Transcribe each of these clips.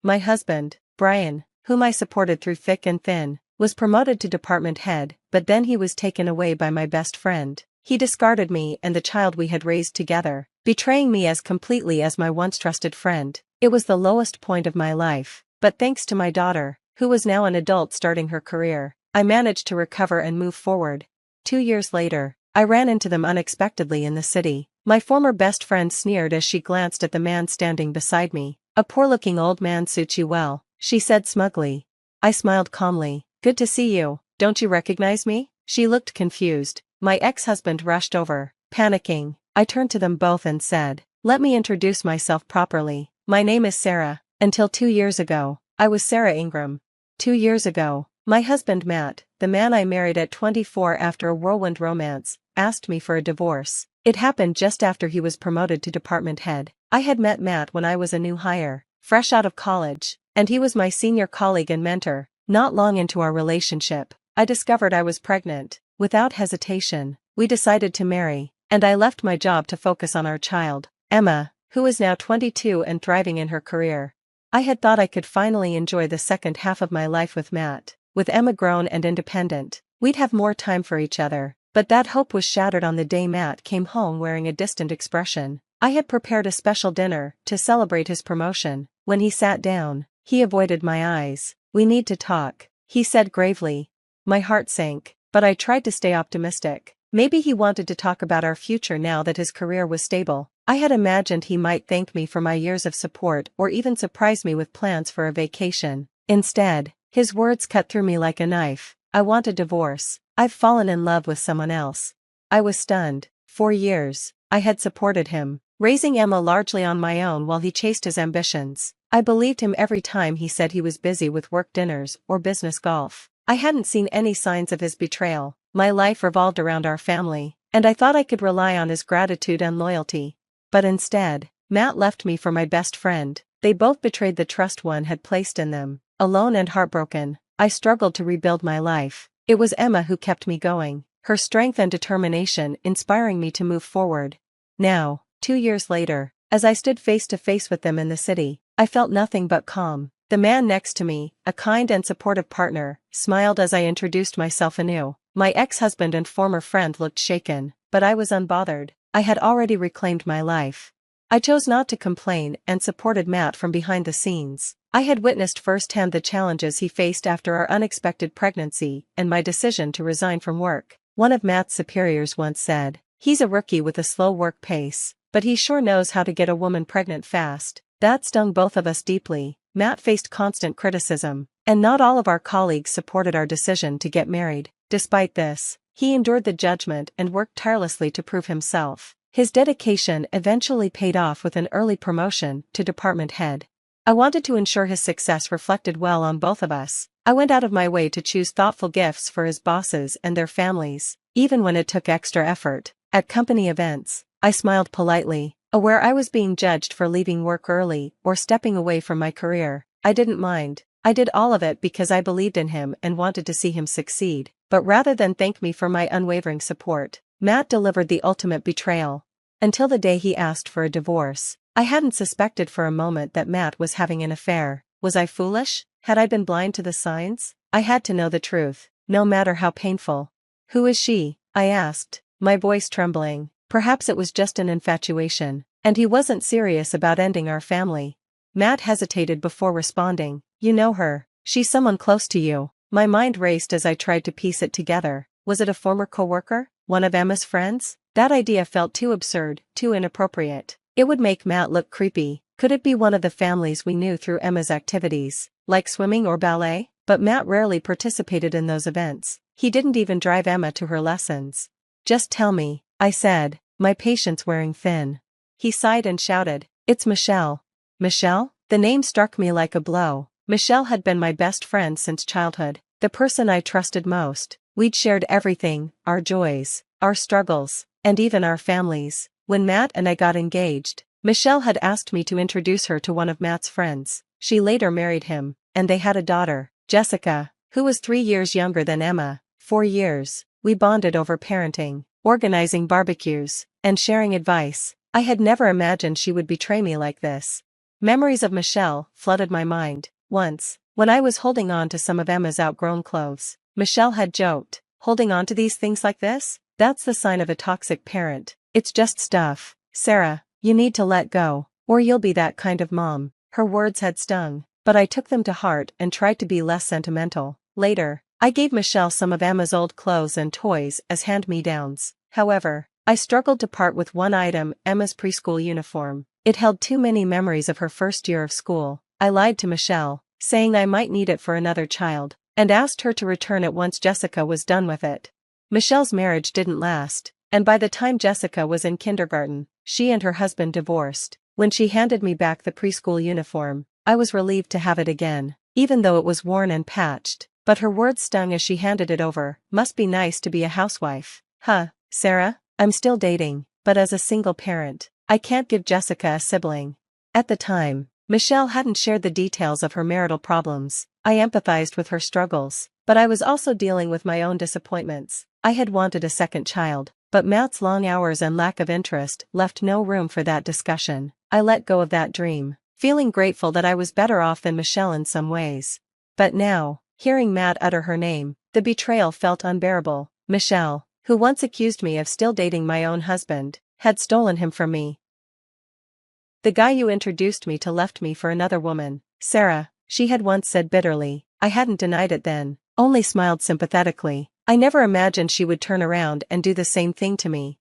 My husband, Brian, whom I supported through thick and thin, was promoted to department head, but then he was taken away by my best friend. He discarded me and the child we had raised together, betraying me as completely as my once trusted friend. It was the lowest point of my life, but thanks to my daughter, who was now an adult starting her career, I managed to recover and move forward. 2 years later, I ran into them unexpectedly in the city. My former best friend sneered as she glanced at the man standing beside me. "A poor-looking old man suits you well," she said smugly. I smiled calmly. "Good to see you. Don't you recognize me?" She looked confused. My ex-husband rushed over. Panicking, I turned to them both and said, "Let me introduce myself properly. My name is Sarah. Until 2 years ago, I was Sarah Ingram." 2 years ago, my husband Matt, the man I married at 24 after a whirlwind romance, asked me for a divorce. It happened just after he was promoted to department head. I had met Matt when I was a new hire, fresh out of college, and he was my senior colleague and mentor. Not long into our relationship, I discovered I was pregnant. Without hesitation, we decided to marry, and I left my job to focus on our child, Emma, who is now 22 and thriving in her career. I had thought I could finally enjoy the second half of my life with Matt. With Emma grown and independent, we'd have more time for each other, but that hope was shattered on the day Matt came home wearing a distant expression. I had prepared a special dinner to celebrate his promotion. When he sat down, he avoided my eyes. "We need to talk," he said gravely. My heart sank, but I tried to stay optimistic. Maybe he wanted to talk about our future now that his career was stable. I had imagined he might thank me for my years of support or even surprise me with plans for a vacation. Instead, his words cut through me like a knife. "I want a divorce. I've fallen in love with someone else." I was stunned. 4 years, I had supported him, raising Emma largely on my own while he chased his ambitions. I believed him every time he said he was busy with work dinners or business golf. I hadn't seen any signs of his betrayal. My life revolved around our family, and I thought I could rely on his gratitude and loyalty. But instead, Matt left me for my best friend. They both betrayed the trust one had placed in them. Alone and heartbroken, I struggled to rebuild my life. It was Emma who kept me going, her strength and determination inspiring me to move forward. Now, 2 years later, as I stood face to face with them in the city, I felt nothing but calm. The man next to me, a kind and supportive partner, smiled as I introduced myself anew. My ex-husband and former friend looked shaken, but I was unbothered. I had already reclaimed my life. I chose not to complain and supported Matt from behind the scenes. I had witnessed firsthand the challenges he faced after our unexpected pregnancy and my decision to resign from work. One of Matt's superiors once said, "He's a rookie with a slow work pace, but he sure knows how to get a woman pregnant fast." That stung both of us deeply. Matt faced constant criticism, and not all of our colleagues supported our decision to get married. Despite this, he endured the judgment and worked tirelessly to prove himself. His dedication eventually paid off with an early promotion to department head. I wanted to ensure his success reflected well on both of us. I went out of my way to choose thoughtful gifts for his bosses and their families, even when it took extra effort. At company events, I smiled politely, aware I was being judged for leaving work early or stepping away from my career. I didn't mind. I did all of it because I believed in him and wanted to see him succeed. But rather than thank me for my unwavering support, Matt delivered the ultimate betrayal. Until the day he asked for a divorce, I hadn't suspected for a moment that Matt was having an affair. Was I foolish? Had I been blind to the signs? I had to know the truth, no matter how painful. "Who is she?" I asked, my voice trembling. Perhaps it was just an infatuation, and he wasn't serious about ending our family. Matt hesitated before responding. "You know her. She's someone close to you." My mind raced as I tried to piece it together. Was it a former coworker? One of Emma's friends? That idea felt too absurd, too inappropriate. It would make Matt look creepy. Could it be one of the families we knew through Emma's activities, like swimming or ballet? But Matt rarely participated in those events. He didn't even drive Emma to her lessons. "Just tell me," I said, my patience wearing thin. He sighed and shouted, "It's Michelle." Michelle? The name struck me like a blow. Michelle had been my best friend since childhood, the person I trusted most. We'd shared everything, our joys, our struggles, and even our families. When Matt and I got engaged, Michelle had asked me to introduce her to one of Matt's friends. She later married him, and they had a daughter, Jessica, who was 3 years younger than Emma. 4 years, we bonded over parenting, organizing barbecues, and sharing advice. I had never imagined she would betray me like this. Memories of Michelle flooded my mind. Once, when I was holding on to some of Emma's outgrown clothes, Michelle had joked, "Holding on to these things like this? That's the sign of a toxic parent. It's just stuff. Sarah, you need to let go, or you'll be that kind of mom." Her words had stung, but I took them to heart and tried to be less sentimental. Later, I gave Michelle some of Emma's old clothes and toys as hand-me-downs. However, I struggled to part with one item, Emma's preschool uniform. It held too many memories of her first year of school. I lied to Michelle, saying I might need it for another child, and asked her to return it once Jessica was done with it. Michelle's marriage didn't last, and by the time Jessica was in kindergarten, she and her husband divorced. When she handed me back the preschool uniform, I was relieved to have it again, even though it was worn and patched. But her words stung as she handed it over. "Must be nice to be a housewife." Huh, Sarah? I'm still dating, but as a single parent, I can't give Jessica a sibling. At the time, Michelle hadn't shared the details of her marital problems. I empathized with her struggles, but I was also dealing with my own disappointments. I had wanted a second child, but Matt's long hours and lack of interest left no room for that discussion. I let go of that dream, feeling grateful that I was better off than Michelle in some ways. But now, hearing Matt utter her name, the betrayal felt unbearable. Michelle, who once accused me of still dating my own husband, had stolen him from me. "The guy you introduced me to left me for another woman, Sarah," she had once said bitterly. I hadn't denied it then, only smiled sympathetically. I never imagined she would turn around and do the same thing to me.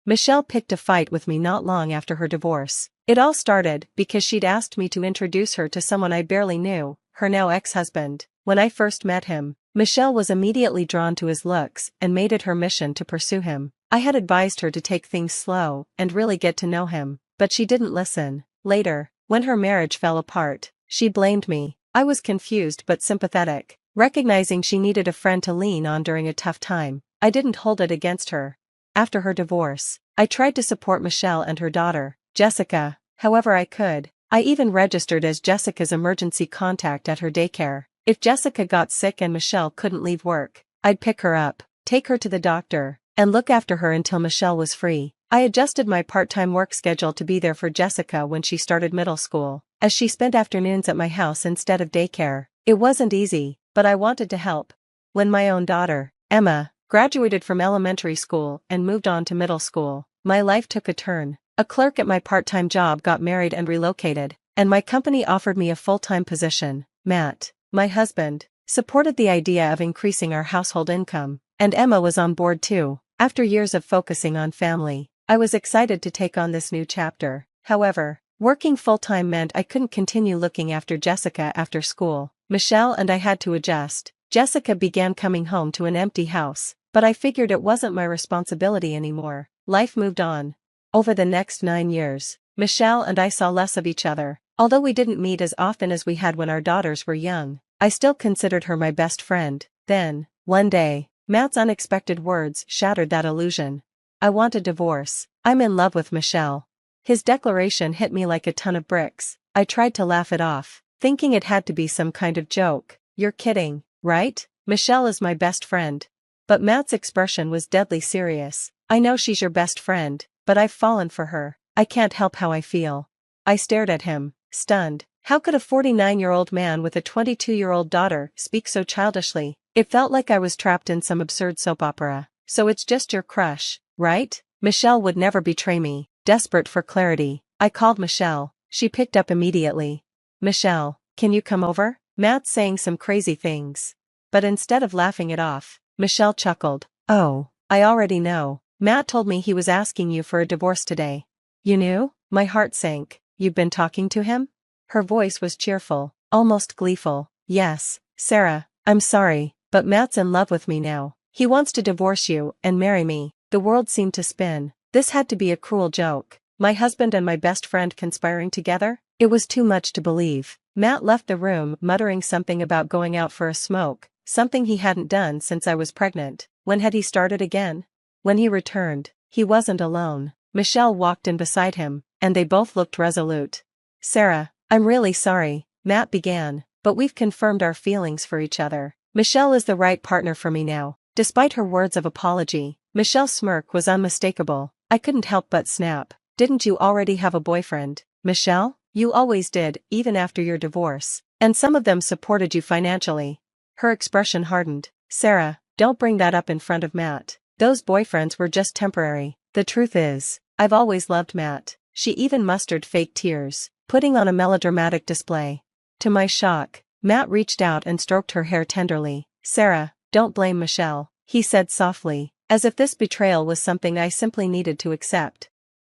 Michelle picked a fight with me not long after her divorce. It all started because she'd asked me to introduce her to someone I barely knew, her now ex-husband. When I first met him, Michelle was immediately drawn to his looks and made it her mission to pursue him. I had advised her to take things slow and really get to know him, but she didn't listen. Later, when her marriage fell apart, she blamed me. I was confused but sympathetic, recognizing she needed a friend to lean on during a tough time. I didn't hold it against her. After her divorce, I tried to support Michelle and her daughter, Jessica, however I could. I even registered as Jessica's emergency contact at her daycare. If Jessica got sick and Michelle couldn't leave work, I'd pick her up, take her to the doctor, and look after her until Michelle was free. I adjusted my part-time work schedule to be there for Jessica when she started middle school, as she spent afternoons at my house instead of daycare. It wasn't easy, but I wanted to help. When my own daughter, Emma, graduated from elementary school and moved on to middle school, my life took a turn. A clerk at my part-time job got married and relocated, and my company offered me a full-time position. Matt, my husband, supported the idea of increasing our household income, and Emma was on board too. After years of focusing on family, I was excited to take on this new chapter. However, working full-time meant I couldn't continue looking after Jessica after school. Michelle and I had to adjust. Jessica began coming home to an empty house, but I figured it wasn't my responsibility anymore. Life moved on. Over the next 9 years, Michelle and I saw less of each other. Although we didn't meet as often as we had when our daughters were young, I still considered her my best friend. Then, one day, Matt's unexpected words shattered that illusion. "I want a divorce. I'm in love with Michelle." His declaration hit me like a ton of bricks. I tried to laugh it off, thinking it had to be some kind of joke. "You're kidding, right? Michelle is my best friend." But Matt's expression was deadly serious. "I know she's your best friend, but I've fallen for her. I can't help how I feel." I stared at him, stunned. How could a 49-year-old man with a 22-year-old daughter speak so childishly? It felt like I was trapped in some absurd soap opera. "So it's just your crush, right? Michelle would never betray me." Desperate for clarity, I called Michelle. She picked up immediately. "Michelle, can you come over? Matt's saying some crazy things." But instead of laughing it off, Michelle chuckled. "Oh, I already know. Matt told me he was asking you for a divorce today." "You knew?" My heart sank. "You've been talking to him?" Her voice was cheerful, almost gleeful. "Yes, Sarah, I'm sorry, but Matt's in love with me now. He wants to divorce you and marry me." The world seemed to spin. This had to be a cruel joke. My husband and my best friend conspiring together? It was too much to believe. Matt left the room muttering something about going out for a smoke, something he hadn't done since I was pregnant. When had he started again? When he returned, he wasn't alone. Michelle walked in beside him, and they both looked resolute. "Sarah, I'm really sorry," Matt began, "but we've confirmed our feelings for each other. Michelle is the right partner for me now." Despite her words of apology, Michelle's smirk was unmistakable. I couldn't help but snap. "Didn't you already have a boyfriend, Michelle? You always did, even after your divorce. And some of them supported you financially. Her expression hardened. Sarah, don't bring that up in front of Matt. Those boyfriends were just temporary. The truth is, I've always loved Matt. She even mustered fake tears, putting on a melodramatic display. To my shock, Matt reached out and stroked her hair tenderly. Sarah, don't blame Michelle, he said softly, as if this betrayal was something I simply needed to accept.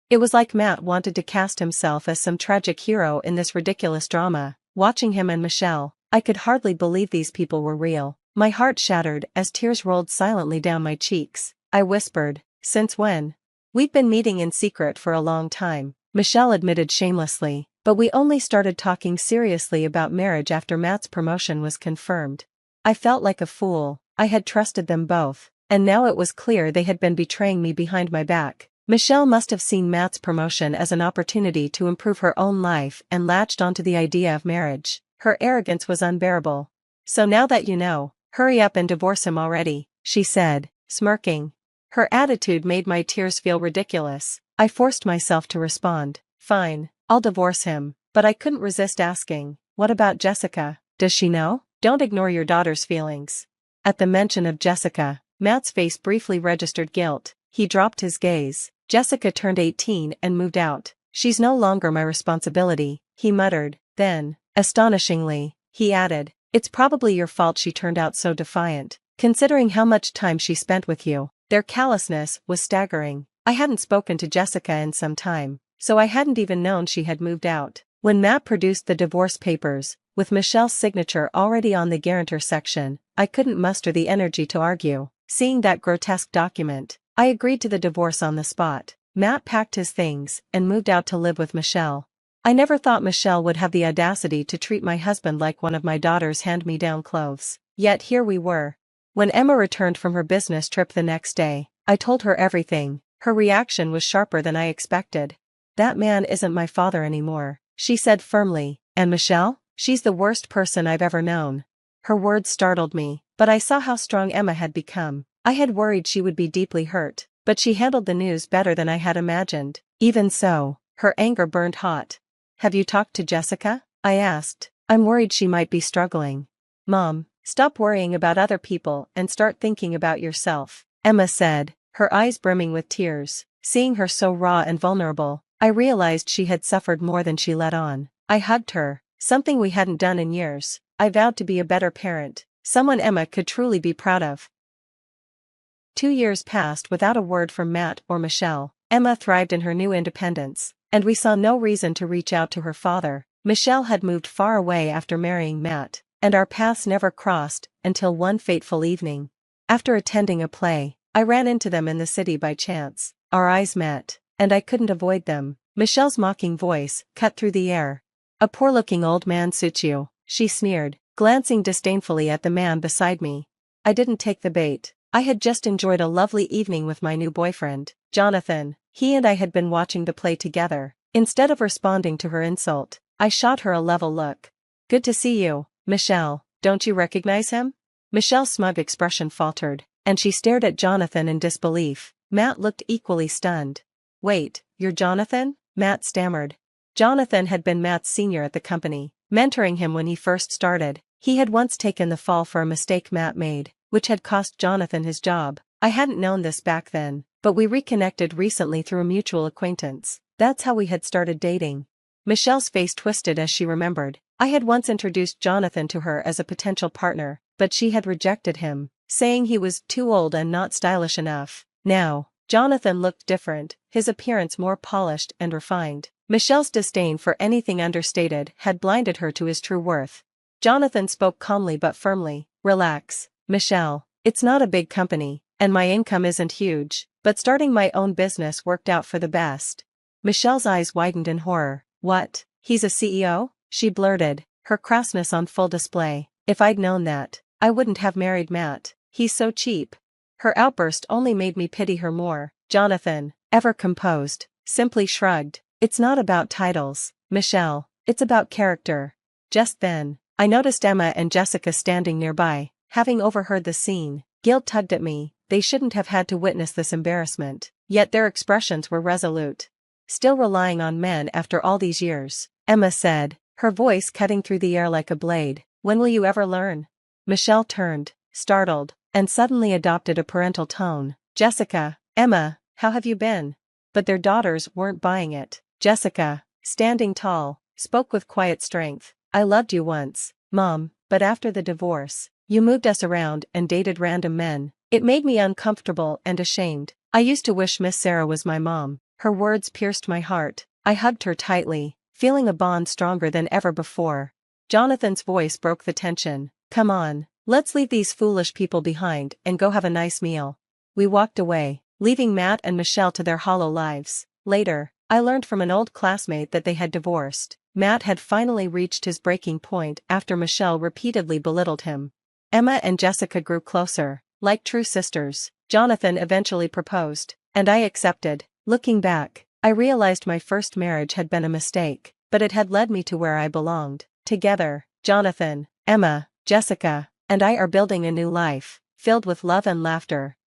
It was like Matt wanted to cast himself as some tragic hero in this ridiculous drama. Watching him and Michelle, I could hardly believe these people were real. My heart shattered as tears rolled silently down my cheeks. I whispered, since when? We've been meeting in secret for a long time, Michelle admitted shamelessly, but we only started talking seriously about marriage after Matt's promotion was confirmed. I felt like a fool. I had trusted them both, and now it was clear they had been betraying me behind my back. Michelle must have seen Matt's promotion as an opportunity to improve her own life and latched onto the idea of marriage. Her arrogance was unbearable. So now that you know, hurry up and divorce him already, she said, smirking. Her attitude made my tears feel ridiculous. I forced myself to respond, fine, I'll divorce him, but I couldn't resist asking, what about Jessica? Does she know? Don't ignore your daughter's feelings. At the mention of Jessica, Matt's face briefly registered guilt. He dropped his gaze. Jessica turned 18 and moved out. She's no longer my responsibility, he muttered. Then, astonishingly, he added, it's probably your fault she turned out so defiant, considering how much time she spent with you. Their callousness was staggering. I hadn't spoken to Jessica in some time, so I hadn't even known she had moved out. When Matt produced the divorce papers, with Michelle's signature already on the guarantor section, I couldn't muster the energy to argue. Seeing that grotesque document, I agreed to the divorce on the spot. Matt packed his things and moved out to live with Michelle. I never thought Michelle would have the audacity to treat my husband like one of my daughter's hand-me-down clothes. Yet here we were. When Emma returned from her business trip the next day, I told her everything. Her reaction was sharper than I expected. That man isn't my father anymore, she said firmly. And Michelle? She's the worst person I've ever known. Her words startled me, but I saw how strong Emma had become. I had worried she would be deeply hurt, but she handled the news better than I had imagined. Even so, her anger burned hot. Have you talked to Jessica? I asked. I'm worried she might be struggling. Mom, stop worrying about other people and start thinking about yourself, Emma said, her eyes brimming with tears. Seeing her so raw and vulnerable, I realized she had suffered more than she let on. I hugged her, something we hadn't done in years. I vowed to be a better parent, someone Emma could truly be proud of. 2 years passed without a word from Matt or Michelle. Emma thrived in her new independence, and we saw no reason to reach out to her father. Michelle had moved far away after marrying Matt, and our paths never crossed until one fateful evening. After attending a play, I ran into them in the city by chance. Our eyes met, and I couldn't avoid them. Michelle's mocking voice cut through the air. A poor-looking old man suits you, she sneered, glancing disdainfully at the man beside me. I didn't take the bait. I had just enjoyed a lovely evening with my new boyfriend, Jonathan. He and I had been watching the play together. Instead of responding to her insult, I shot her a level look. Good to see you, Michelle. Don't you recognize him? Michelle's smug expression faltered, and she stared at Jonathan in disbelief. Matt looked equally stunned. Wait, you're Jonathan? Matt stammered. Jonathan had been Matt's senior at the company, mentoring him when he first started. He had once taken the fall for a mistake Matt made, which had cost Jonathan his job. I hadn't known this back then, but we reconnected recently through a mutual acquaintance. That's how we had started dating. Michelle's face twisted as she remembered. I had once introduced Jonathan to her as a potential partner, but she had rejected him, saying he was too old and not stylish enough. Now, Jonathan looked different, his appearance more polished and refined. Michelle's disdain for anything understated had blinded her to his true worth. Jonathan spoke calmly but firmly. Relax, Michelle. It's not a big company, and my income isn't huge, but starting my own business worked out for the best. Michelle's eyes widened in horror. What? He's a CEO? She blurted, her crassness on full display. If I'd known that, I wouldn't have married Matt. He's so cheap. Her outburst only made me pity her more. Jonathan, ever composed, simply shrugged. It's not about titles, Michelle. It's about character. Just then, I noticed Emma and Jessica standing nearby. Having overheard the scene, guilt tugged at me. They shouldn't have had to witness this embarrassment. Yet their expressions were resolute. Still relying on men after all these years. Emma said, her voice cutting through the air like a blade. When will you ever learn? Michelle turned, startled, and suddenly adopted a parental tone. Jessica, Emma, how have you been? But their daughters weren't buying it. Jessica, standing tall, spoke with quiet strength. I loved you once, Mom, but after the divorce, you moved us around and dated random men. It made me uncomfortable and ashamed. I used to wish Miss Sarah was my mom. Her words pierced my heart. I hugged her tightly, feeling a bond stronger than ever before. Jonathan's voice broke the tension. Come on, let's leave these foolish people behind and go have a nice meal. We walked away, leaving Matt and Michelle to their hollow lives. Later, I learned from an old classmate that they had divorced. Matt had finally reached his breaking point after Michelle repeatedly belittled him. Emma and Jessica grew closer, like true sisters. Jonathan eventually proposed, and I accepted. Looking back, I realized my first marriage had been a mistake, but it had led me to where I belonged. Together, Jonathan, Emma, Jessica, and I are building a new life, filled with love and laughter.